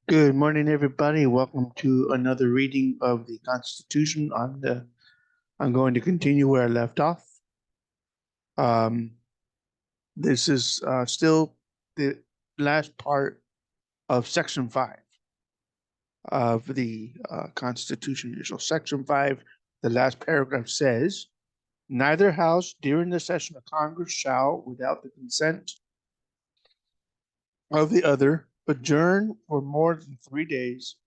Good morning, everybody. Welcome to another reading of the Constitution. I'm going to continue where I left off. Um, this is still the last part of Section 5 of the Constitution. So, Section 5, the last paragraph says, neither house during the session of Congress shall, without the consent of the other, adjourn for more than 3 days,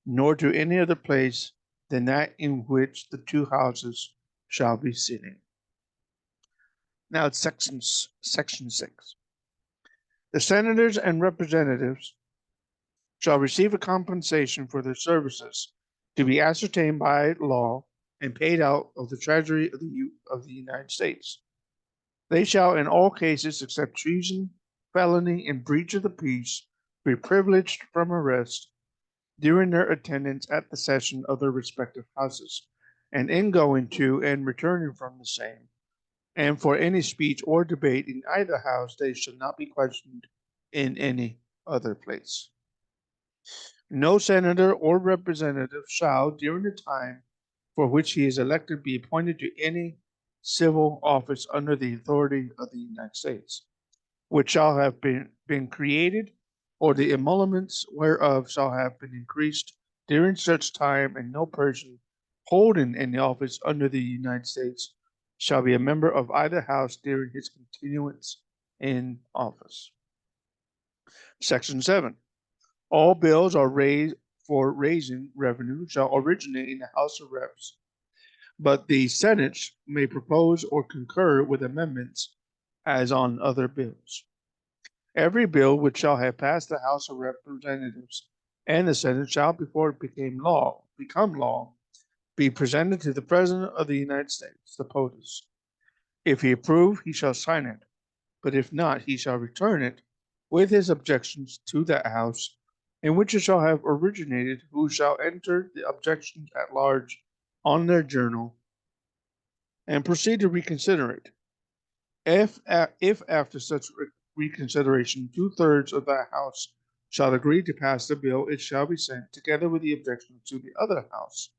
nor to any other place than that in which the two houses shall be sitting. Now it's section 6. The senators and representatives shall receive a compensation for their services to be ascertained by law and paid out of the treasury of the United States. They shall, in all cases except treason, felony, and breach of the peace, be privileged from arrest during their attendance at the session of their respective houses, and in going to and returning from the same. And for any speech or debate in either house, they shall not be questioned in any other place. No senator or representative shall, during the time for which he is elected, be appointed to any civil office under the authority of the United States, which shall have been created, or the emoluments whereof shall have been increased during such time, and no person holding any office under the United States shall be a member of either house during his continuance in office. Section 7. All bills are raised for raising revenue shall originate in the House of Reps, but the Senate may propose or concur with amendments as on other bills. Every bill which shall have passed the House of Representatives and the Senate shall, before it become law, be presented to the President of the United States, the POTUS. If he approve, he shall sign it, but if not, he shall return it with his objections to that House in which it shall have originated, who shall enter the objections at large on their journal and proceed to reconsider it. If after such reconsideration 2/3 of that House shall agree to pass the bill, it shall be sent, together with the objections, to the other House,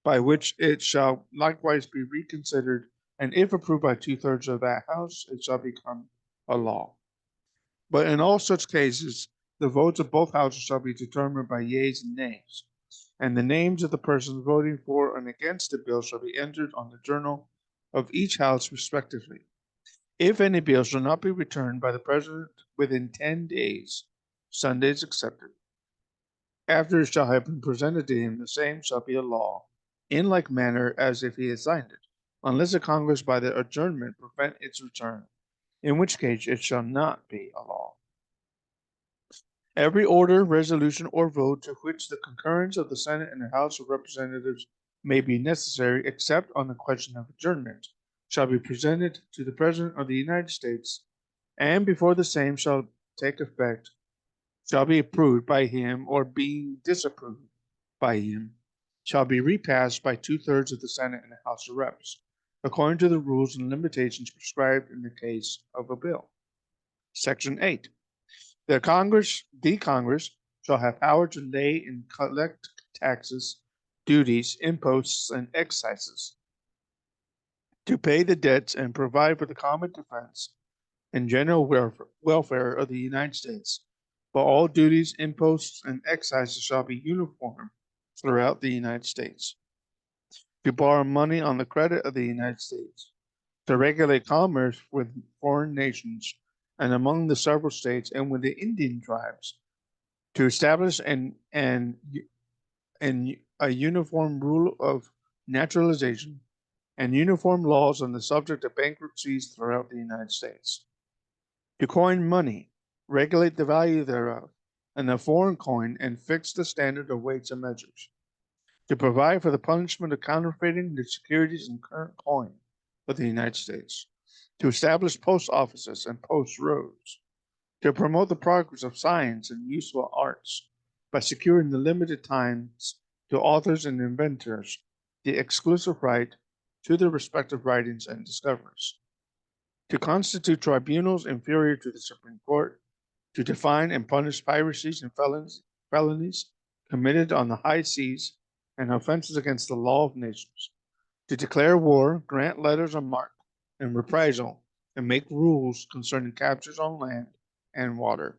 by which it shall likewise be reconsidered, and if approved by 2/3 of that House, it shall become a law. But in all such cases, the votes of both Houses shall be determined by yeas and nays, and the names of the persons voting for and against the bill shall be entered on the journal of each House respectively. If any bill shall not be returned by the President within 10 days, Sundays excepted, after it shall have been presented to him, the same shall be a law, in like manner as if he had signed it, unless the Congress by the adjournment prevent its return, in which case it shall not be a law. Every order, resolution, or vote to which the concurrence of the Senate and the House of Representatives may be necessary, except on the question of adjournment, shall be presented to the President of the United States, and before the same shall take effect, shall be approved by him, or being disapproved by him, shall be repassed by 2/3 of the Senate and the House of Reps, according to the rules and limitations prescribed in the case of a bill. Section 8. The Congress shall have power to lay and collect taxes, duties, imposts, and excises, to pay the debts and provide for the common defense and general welfare of the United States. But all duties, imposts, and excises shall be uniform throughout the United States. To borrow money on the credit of the United States, to regulate commerce with foreign nations and among the several states and with the Indian tribes, to establish a uniform rule of naturalization and uniform laws on the subject of bankruptcies throughout the United States, to coin money, regulate the value thereof, and the foreign coin, and fix the standard of weights and measures, to provide for the punishment of counterfeiting the securities and current coin of the United States, to establish post offices and post roads, to promote the progress of science and useful arts by securing the limited times to authors and inventors the exclusive right to their respective writings and discoveries, to constitute tribunals inferior to the Supreme Court, to define and punish piracies and felonies committed on the high seas and offenses against the law of nations, to declare war, grant letters of marque and reprisal, and make rules concerning captures on land and water,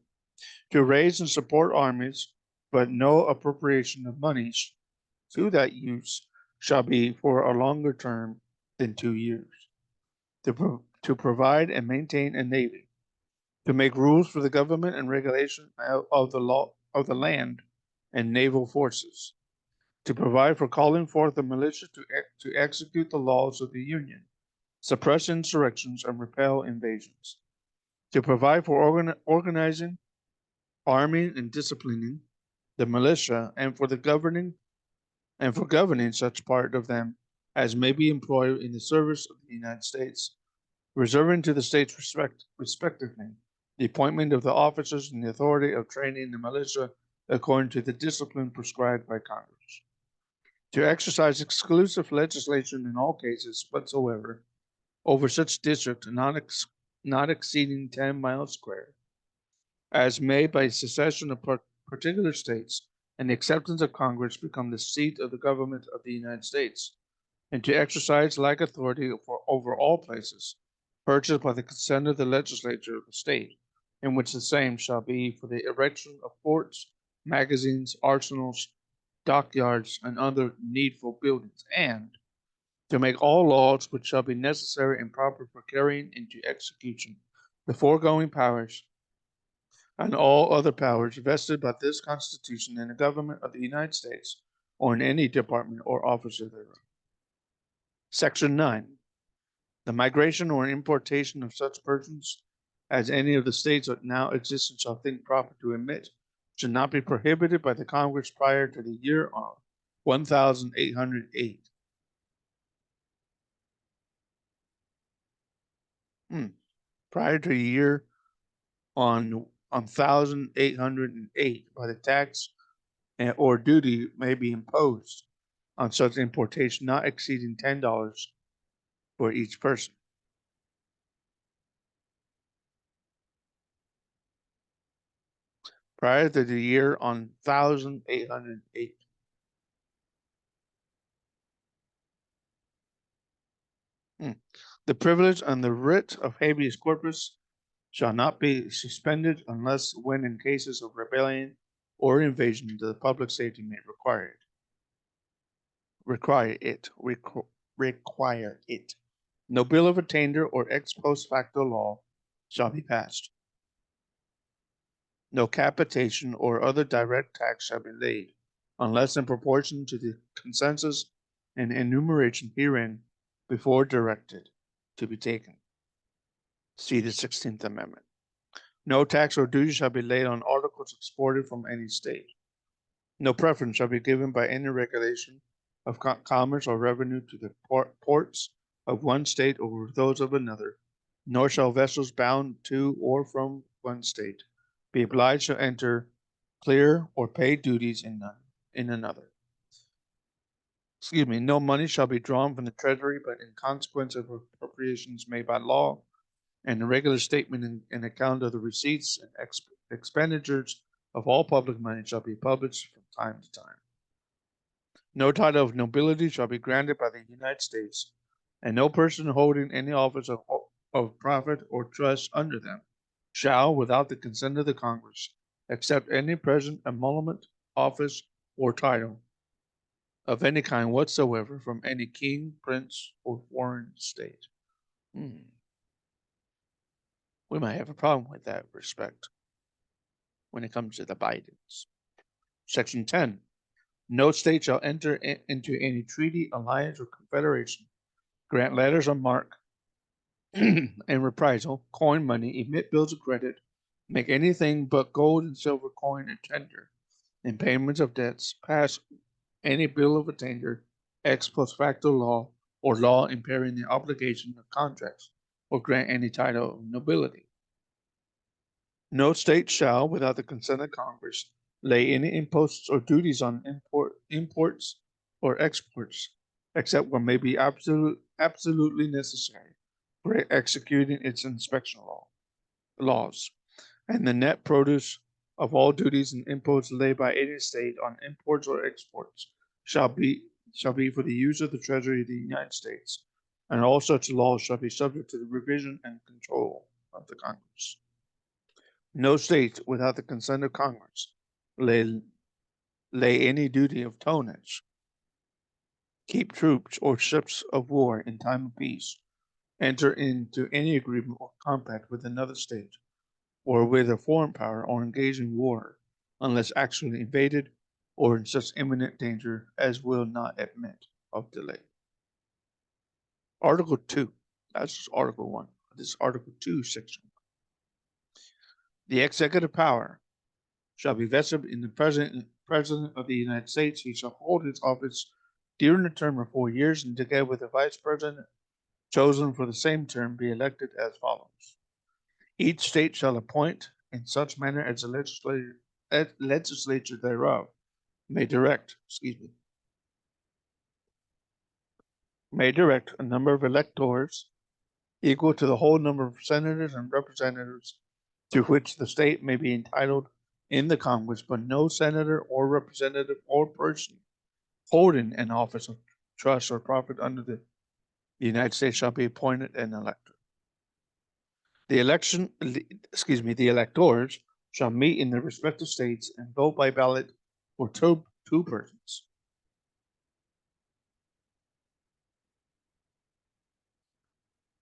to raise and support armies, but no appropriation of monies to that use shall be for a longer term than 2 years, to provide and maintain a navy, to make rules for the government and regulation of the law of the land and naval forces, to provide for calling forth the militia to execute the laws of the Union, suppress insurrections, and repel invasions, to provide for organizing, arming, and disciplining the militia, and for governing such part of them as may be employed in the service of the United States, reserving to the states respectively the appointment of the officers and the authority of training the militia according to the discipline prescribed by Congress, to exercise exclusive legislation in all cases whatsoever over such district not exceeding 10 miles square, as may by secession of particular states and the acceptance of Congress become the seat of the government of the United States, and to exercise like authority over all places purchased by the consent of the legislature of the state, in which the same shall be for the erection of forts, magazines, arsenals, dockyards, and other needful buildings, and to make all laws which shall be necessary and proper for carrying into execution the foregoing powers and all other powers vested by this Constitution in the government of the United States or in any department or officer thereof. Section 9. The migration or importation of such persons as any of the states that now exist and shall think proper to admit should not be prohibited by the Congress prior to the year of 1808. Prior to the year on 1808 by the tax or duty may be imposed on such importation not exceeding $10 for each person. Prior to the year on 1808. The privilege and the writ of habeas corpus shall not be suspended unless when in cases of rebellion or invasion the public safety may require it. No bill of attainder or ex post facto law shall be passed. No capitation or other direct tax shall be laid, unless in proportion to the consensus and enumeration herein before directed to be taken. See the 16th Amendment. No tax or duty shall be laid on articles exported from any state. No preference shall be given by any regulation of commerce or revenue to the ports of one state over those of another, nor shall vessels bound to or from one state be obliged to enter, clear, or pay duties in another. No money shall be drawn from the treasury, but in consequence of appropriations made by law, and a regular statement and account of the receipts and expenditures of all public money shall be published from time to time. No title of nobility shall be granted by the United States, and no person holding any office of profit or trust under them shall, without the consent of the Congress, accept any present emolument, office, or title of any kind whatsoever from any king, prince, or foreign state. We might have a problem with that respect when it comes to the Bidens. Section 10. No state shall enter into any treaty, alliance, or confederation, grant letters of marque and reprisal, coin money, emit bills of credit, make anything but gold and silver coin and tender in payments of debts, pass any bill of attainder, ex post facto law, or law impairing the obligation of contracts, or grant any title of nobility. No state shall, without the consent of Congress, lay any imposts or duties on imports or exports, except what may be absolutely necessary for executing its inspection laws, and the net produce of all duties and imposts laid by any state on imports or exports shall be for the use of the Treasury of the United States, and all such laws shall be subject to the revision and control of the Congress. No state, without the consent of Congress, lay any duty of tonnage, keep troops or ships of war in time of peace, enter into any agreement or compact with another state, or with a foreign power, or engage in war, unless actually invaded or in such imminent danger as will not admit of delay. Article 2, that's just Article 1. This is Article 2, Section 1. The executive power shall be vested in the President of the United States. He shall hold his office during a term of 4 years, and together with the Vice President chosen for the same term be elected as follows. Each state shall appoint in such manner as the legislature thereof may direct a number of electors equal to the whole number of senators and representatives to which the state may be entitled in the Congress, but no senator or representative or person holding an office of trust or profit under the United States shall be appointed and elected. The electors shall meet in their respective states and vote by ballot for two persons.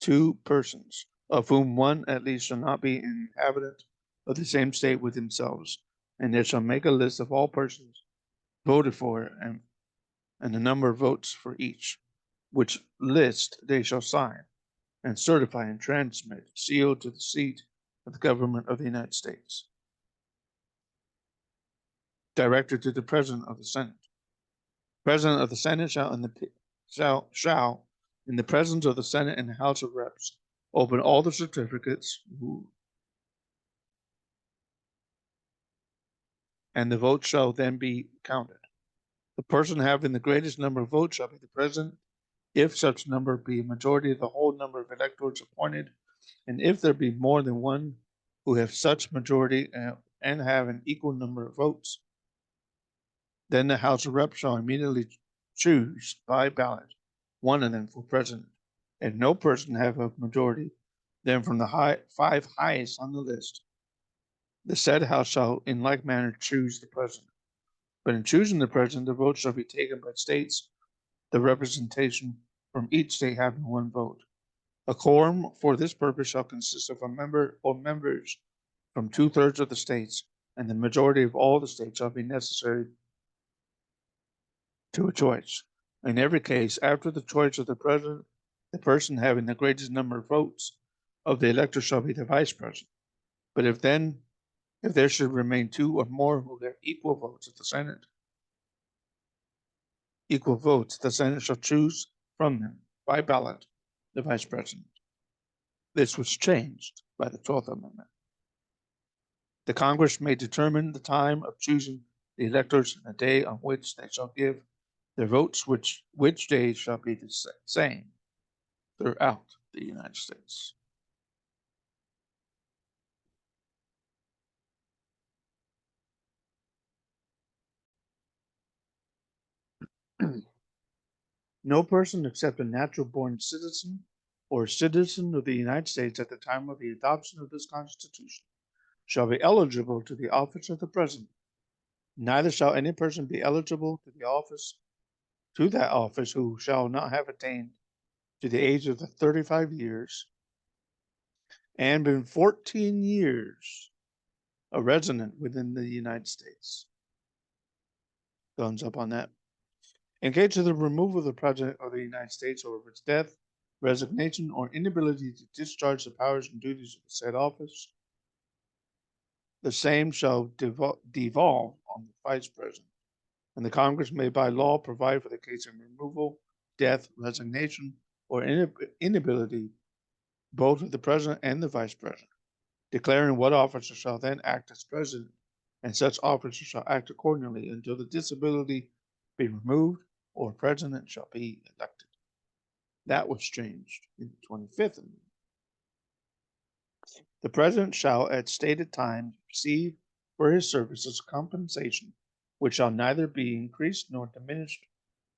Two persons, of whom one at least shall not be an inhabitant of the same state with themselves, and they shall make a list of all persons voted for and the number of votes for each, which list they shall sign and certify and transmit, sealed to the seat of the government of the United States. Directed to the President of the Senate. President of the Senate shall, in the presence of the Senate and the House of Reps, open all the certificates and the votes shall then be counted. The person having the greatest number of votes shall be the President, if such number be a majority of the whole number of electors appointed, and if there be more than one who have such majority and have an equal number of votes, then the House of Reps shall immediately choose by ballot one of them for president. If no person have a majority, then from the 5 highest on the list, the said House shall in like manner choose the president. But in choosing the president, the vote shall be taken by states, the representation from each state having one vote. A quorum for this purpose shall consist of a member or members from 2/3 of the states, and the majority of all the states shall be necessary to a choice. In every case, after the choice of the president, the person having the greatest number of votes of the electors shall be the vice president. But if there should remain 2 or more who have equal votes at the Senate, the Senate shall choose from them by ballot the vice president. This was changed by the 12th Amendment. The Congress may determine the time of choosing the electors and the day on which they shall give their votes, which day shall be the same throughout the United States. No person except a natural-born citizen or a citizen of the United States at the time of the adoption of this Constitution shall be eligible to the office of the President. Neither shall any person be eligible to that office who shall not have attained to the age of 35 years and been 14 years a resident within the United States. Thumbs up on that. In case of the removal of the President of the United States or of its death, resignation, or inability to discharge the powers and duties of the said office, the same shall devolve on the Vice President, and the Congress may by law provide for the case of removal, death, resignation, or inability both of the President and the Vice President, declaring what officer shall then act as President, and such officer shall act accordingly until the disability be removed or President shall be elected. That was changed in the 25th Amendment. The President shall at stated times receive for his services compensation, which shall neither be increased nor diminished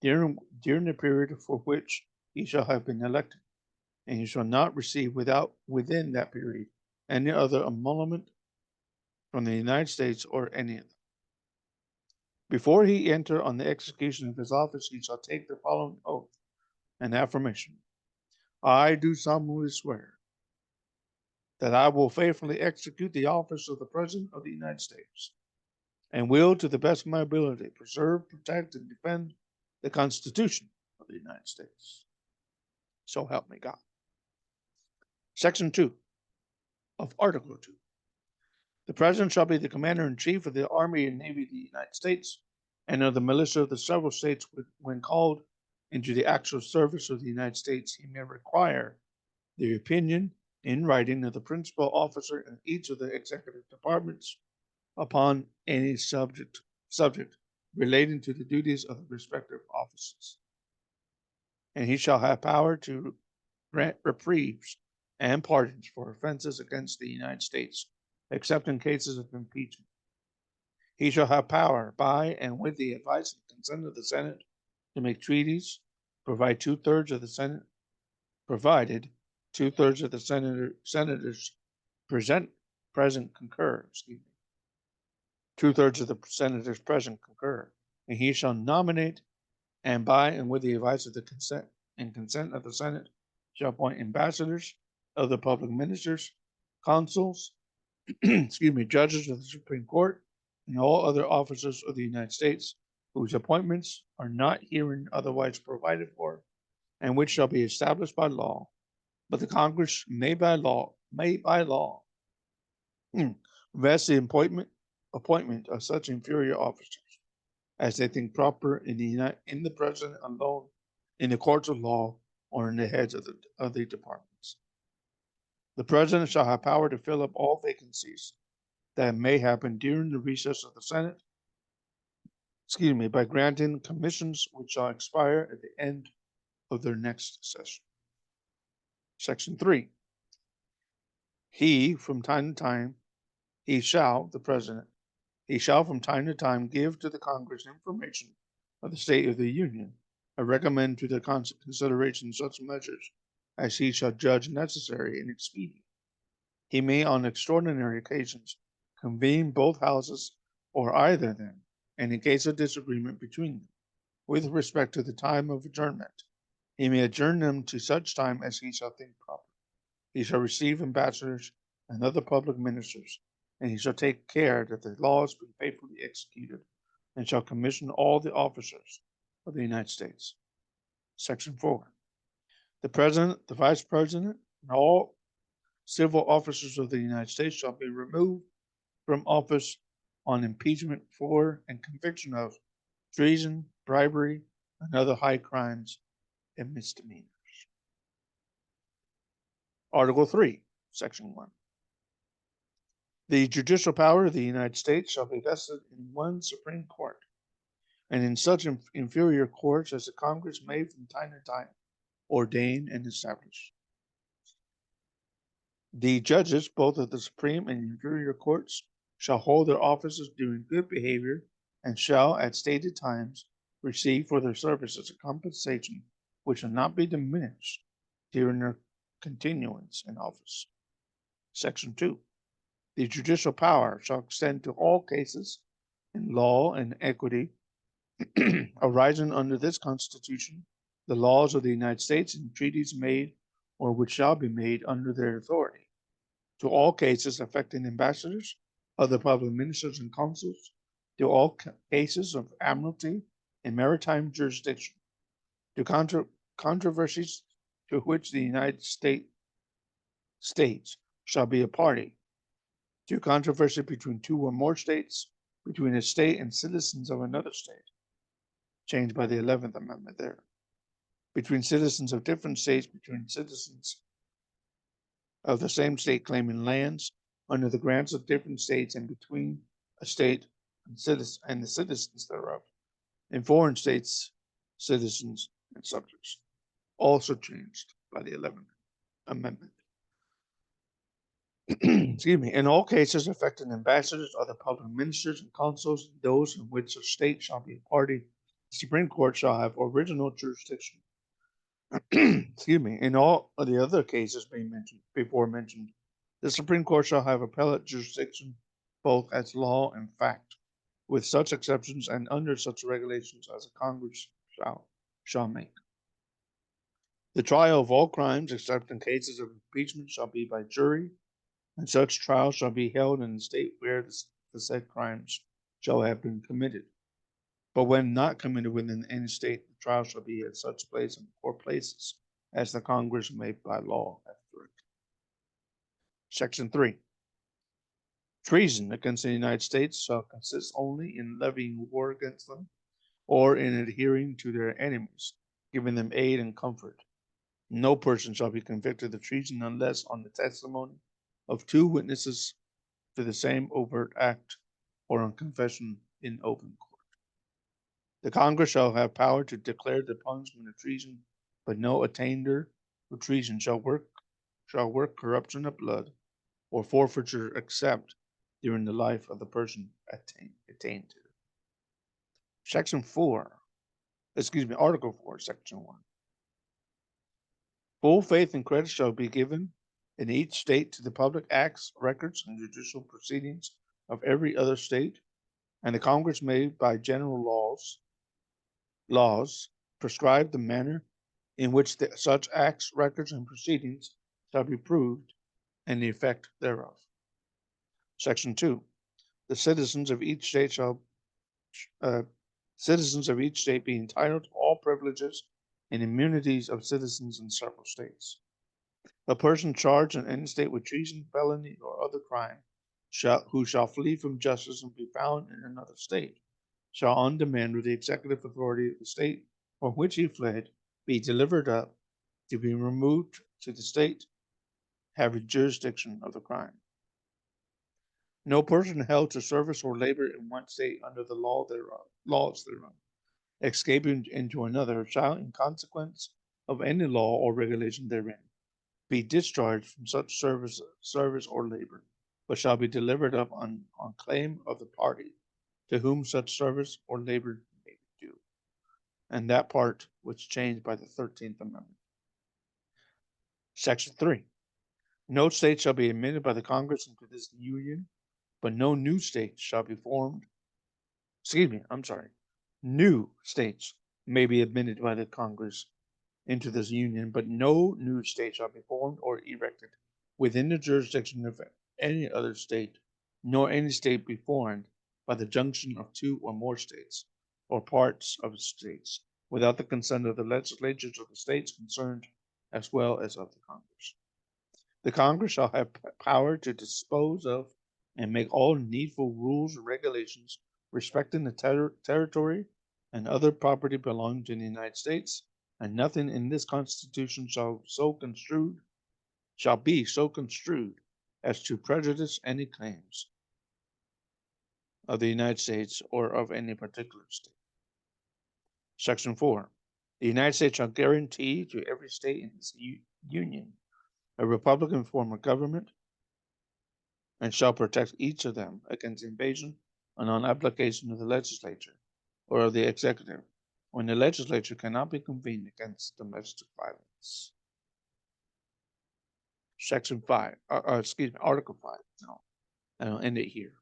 during the period for which he shall have been elected, and he shall not receive within that period any other emolument from the United States or any of them. Before he enter on the execution of his office, he shall take the following oath and affirmation. I do solemnly swear that I will faithfully execute the office of the President of the United States, and will, to the best of my ability, preserve, protect, and defend the Constitution of the United States. So help me God. Section 2 of Article 2. The President shall be the Commander-in-Chief of the Army and Navy of the United States and of the militia of the several states. When called into the actual service of the United States, he may require the opinion in writing of the principal officer in each of the executive departments upon any subject relating to the duties of the respective offices. And he shall have power to grant reprieves and pardons for offenses against the United States, except in cases of impeachment. He shall have power by and with the advice and consent of the Senate to make treaties, provided two-thirds of the senators present concur. Two-thirds of the senators present concur, and he shall nominate, and by and with the advice of the consent of the Senate, shall appoint ambassadors of the public ministers, consuls, judges of the Supreme Court, and all other officers of the United States whose appointments are not herein otherwise provided for, and which shall be established by law. But the Congress may by law vest the appointment of such inferior officers as they think proper in the President alone, in the courts of law, or in the heads of the departments. The President shall have power to fill up all vacancies that may happen during the recess of the Senate, by granting commissions which shall expire at the end of their next session. Section 3. He shall, the President, from time to time give to the Congress information of the state of the Union, and recommend to the consideration such measures as he shall judge necessary and expedient. He may, on extraordinary occasions, convene both houses or either of them, and in case of disagreement between them, with respect to the time of adjournment, he may adjourn them to such time as he shall think proper. He shall receive ambassadors and other public ministers, and he shall take care that the laws be faithfully executed, and shall commission all the officers of the United States. Section 4. The President, the Vice President, and all civil officers of the United States shall be removed from office on impeachment for and conviction of treason, bribery, and other high crimes and misdemeanors. Article 3, Section 1. The judicial power of the United States shall be vested in one Supreme Court, and in such inferior courts as the Congress may from time to time ordain and establish. The judges, both of the Supreme and inferior courts, shall hold their offices during good behavior, and shall, at stated times, receive for their services a compensation which shall not be diminished during their continuance in office. Section 2. The judicial power shall extend to all cases in law and equity arising under this Constitution, the laws of the United States, and treaties made or which shall be made under their authority, to all cases affecting ambassadors, other public ministers and consuls, to all cases of admiralty and maritime jurisdiction, to controversies to which the United States shall be a party, to controversy between two or more states, between a state and citizens of another state, changed by the 11th Amendment there, between citizens of different states, between citizens of the same state claiming lands under the grants of different states, and between a state and the citizens thereof, and foreign states, citizens, and subjects, also changed by the 11th Amendment. excuse me, in all cases affecting ambassadors, other public ministers, and consuls, those in which a state shall be a party, the Supreme Court shall have original jurisdiction. Excuse me, in all of the other cases before mentioned, the Supreme Court shall have appellate jurisdiction both as law and fact, with such exceptions and under such regulations as the Congress shall make. The trial of all crimes, except in cases of impeachment, shall be by jury, and such trial shall be held in the state where the said crimes shall have been committed. But when not committed within any state, the trial shall be at such place or places as the Congress may by law have directed. Section 3. Treason against the United States shall consist only in levying war against them or in adhering to their enemies, giving them aid and comfort. No person shall be convicted of treason unless on the testimony of 2 witnesses to the same overt act or on confession in open court. The Congress shall have power to declare the punishment of treason, but no attainder of treason shall work corruption of blood or forfeiture except during the life of the person attained to. Section 4, Article 4, Section 1. Full faith and credit shall be given in each state to the public acts, records, and judicial proceedings of every other state, and the Congress may, by general laws prescribe the manner in which such acts, records, and proceedings shall be proved and the effect thereof. Section 2. The citizens of each state be entitled to all privileges and immunities of citizens in several states. A person charged in any state with treason, felony, or other crime who shall flee from justice and be found in another state shall, on demand of the executive authority of the state from which he fled, be delivered up to be removed to the state having jurisdiction of the crime. No person held to service or labor in one state under the laws thereof, escaping into another, shall, in consequence of any law or regulation therein, be discharged from such service or labor, but shall be delivered up on claim of the party to whom such service or labor may be due. And that part was changed by the 13th Amendment. Section 3. No state shall be admitted by the Congress into this union, but no new state shall be formed. New states may be admitted by the Congress into this union, but no new state shall be formed or erected within the jurisdiction of any other state, nor any state be formed by the junction of 2 or more states or parts of states without the consent of the legislatures of the states concerned as well as of the Congress. The Congress shall have power to dispose of and make all needful rules and regulations respecting the territory and other property belonging to the United States, and nothing in this Constitution shall be so construed as to prejudice any claims of the United States or of any particular state. Section 4. The United States shall guarantee to every state in this union a Republican form of government and shall protect each of them against invasion and on application of the legislature or of the executive when the legislature cannot be convened against domestic violence. Section 5, Article 5. No, and I'll end it here.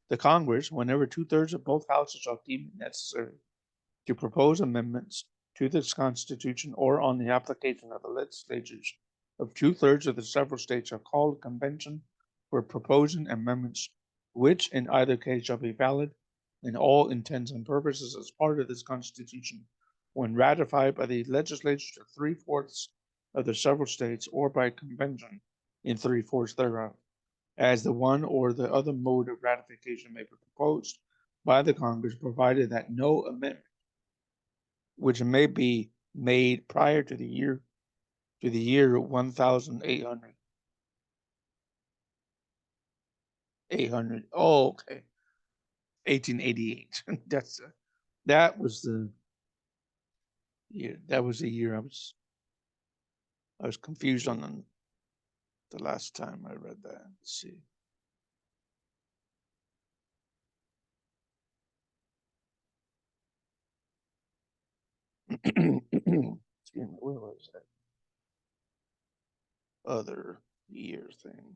The Congress, whenever 2/3 of both houses shall deem it necessary to propose amendments to this Constitution or on the application of the legislatures of 2/3 of the several states, shall call a convention for proposing amendments, which in either case shall be valid in all intents and purposes as part of this Constitution, when ratified by the legislatures of 3/4 of the several states or by convention in 3/4 thereof, as the one or the other mode of ratification may be proposed by the Congress, provided that no amendment which may be made prior to the year 1800. Oh, okay. 1888. That was the year. That was the year I was confused on the last time I read that. Let's see. Where was that? Other year thing.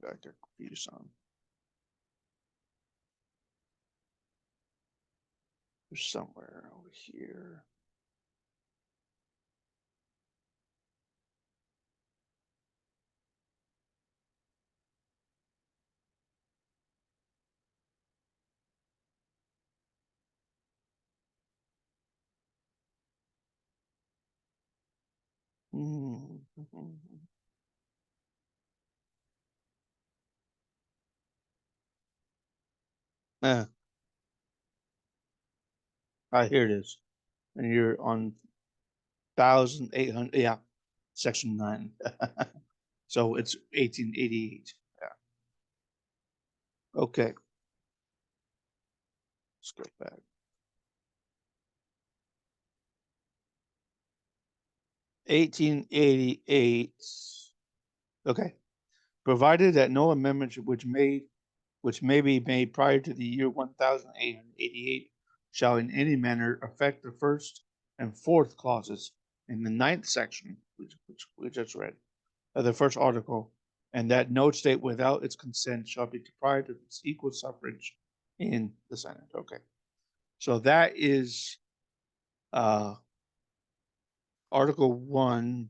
I got confused on. There's somewhere over here. Here it is. And you're on 1,800. Yeah, section 9. So it's 1888. Yeah. Okay. Let's go back. (1888). Okay. Provided that no amendment which may be made prior to the year 1888 shall in any manner affect the first and fourth clauses in the 9th section, which we just read, of the first article, and that no state without its consent shall be deprived of its equal suffrage in the Senate. Okay. So that is Article 1,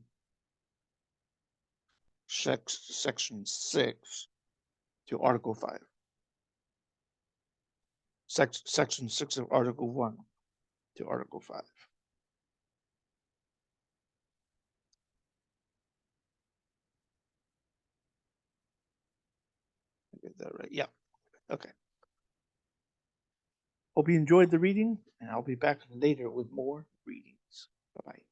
Section 6 to Article 5. Section 6 of Article 1 to Article 5. Get that right? Yeah. Okay. Hope you enjoyed the reading, and I'll be back later with more readings. Bye-bye.